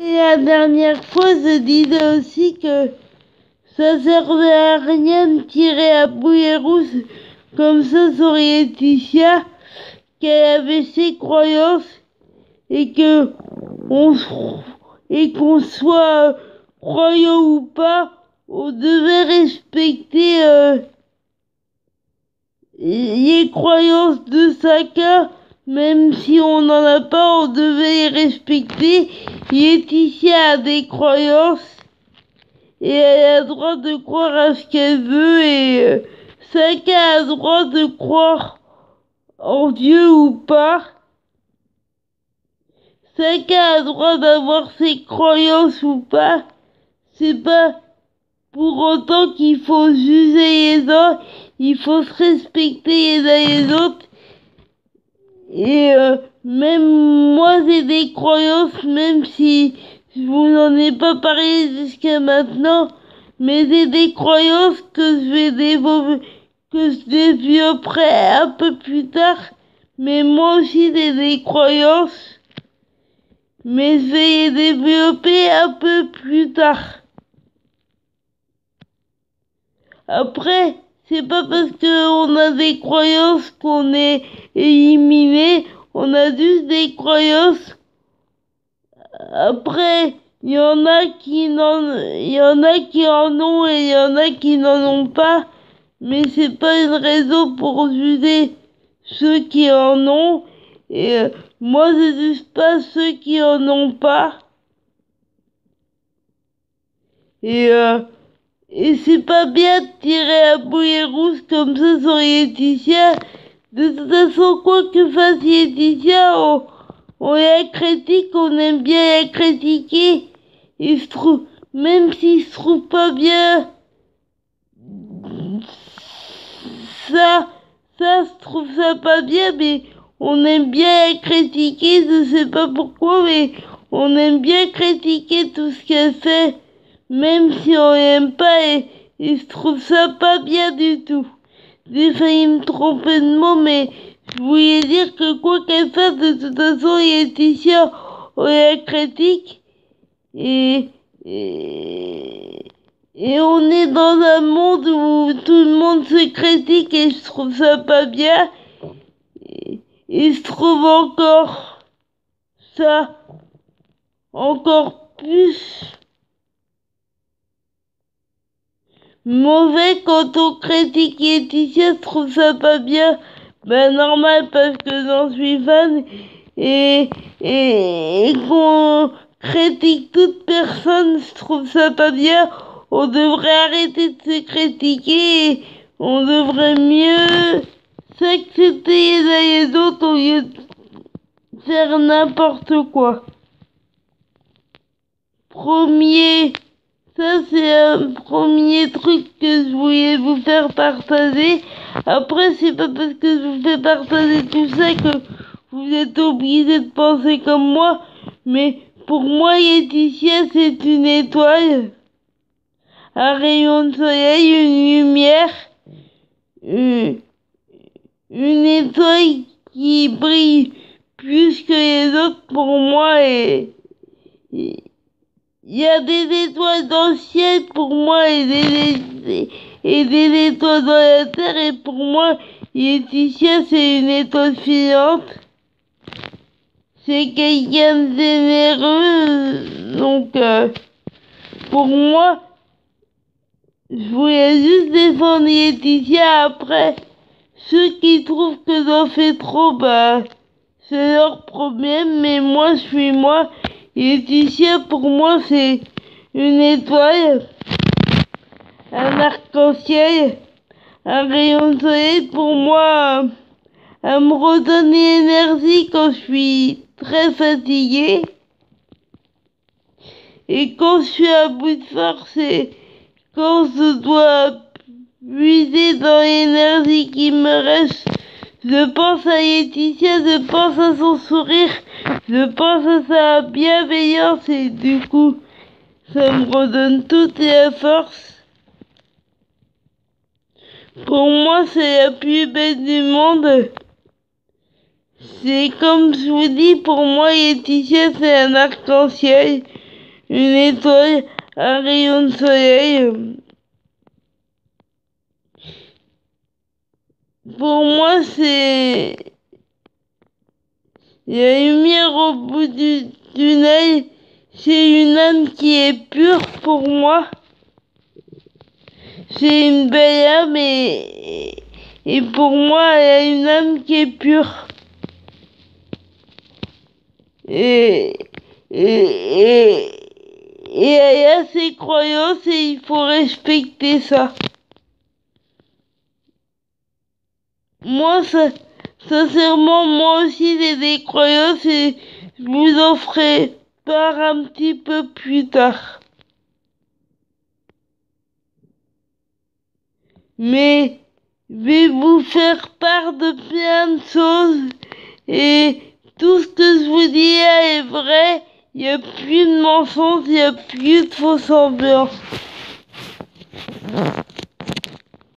Et la dernière fois, je disais aussi que ça servait à rien de tirer à boulet rouge comme ça sur Laetitia, qu'elle avait ses croyances et que qu'on soit croyant ou pas, on devait respecter les croyances de chacun, même si on n'en a pas, on devait les respecter. Laetitia a des croyances et elle a le droit de croire à ce qu'elle veut et chacun a le droit de croire en Dieu ou pas. Chacun a le droit d'avoir ses croyances ou pas. C'est pas pour autant qu'il faut juger les uns, il faut se respecter les uns les autres. Et même moi j'ai des croyances, même si je vous n'en ai pas parlé jusqu'à maintenant, mais j'ai des croyances que je vais développerai un peu plus tard. Mais moi aussi j'ai des croyances, mais je vais les développer un peu plus tard. Après, c'est pas parce qu'on a des croyances qu'on est éliminé, on a juste des croyances. Après, il y en a qui en ont et il y en a qui n'en ont pas, mais c'est pas une raison pour juger ceux qui en ont, et moi je juge pas ceux qui en ont pas. Et c'est pas bien de tirer à boulet rouge comme ça sur Laetitia. De toute façon, quoi que fasse Laetitia, on la critique, on aime bien la critiquer. Il se trouve, même s'il se trouve pas bien, ça se trouve ça pas bien, mais on aime bien la critiquer, je sais pas pourquoi, mais on aime bien critiquer tout ce qu'elle fait. Même si on n'aime pas, et je trouve ça pas bien du tout. J'ai failli me tromper de mot, mais je voulais dire que quoi qu'elle fasse, de toute façon, Laetitia, on la critique. Et on est dans un monde où tout le monde se critique et je trouve ça pas bien. Et je trouve encore ça encore plus mauvais quand on critique Laetitia, je trouve ça pas bien. Ben normal parce que j'en suis fan et qu'on critique toute personne, je trouve ça pas bien. On devrait arrêter de se critiquer et on devrait mieux s'accepter les uns les autres au lieu de faire n'importe quoi. Ça c'est un premier truc que je voulais vous faire partager. Après, c'est pas parce que je vous fais partager tout ça que vous êtes obligés de penser comme moi. Mais pour moi, Laetitia, c'est une étoile, un rayon de soleil, une lumière, une étoile qui brille plus que les autres pour moi et il y a des étoiles dans le ciel pour moi et des étoiles dans la terre et pour moi, Laetitia c'est une étoile filante. C'est quelqu'un de généreux, donc pour moi, je voulais juste défendre Laetitia. Après, ceux qui trouvent que j'en fais trop, bah, c'est leur problème, mais moi je suis moi. Laetitia, pour moi, c'est une étoile, un arc-en-ciel, un rayon de soleil. Pour moi, elle me redonne l'énergie quand je suis très fatiguée. Et quand je suis à bout de force et quand je dois puiser dans l'énergie qui me reste, je pense à Laetitia, je pense à son sourire, je pense à sa bienveillance et du coup, ça me redonne toute la force. Pour moi, c'est la plus belle du monde. C'est comme je vous dis, pour moi, Laetitia, c'est un arc-en-ciel. une étoile, un rayon de soleil. Pour moi, c'est la lumière au bout du tunnel. C'est une âme qui est pure pour moi. C'est une belle âme et pour moi, elle a une âme qui est pure. Et elle a ses croyances et il faut respecter ça. Moi, sincèrement, moi aussi j'ai des croyances et je vous en ferai part un petit peu plus tard. Mais je vais vous faire part de plein de choses et tout ce que je vous dis est vrai. Il n'y a plus de mensonges, il n'y a plus de faux semblants.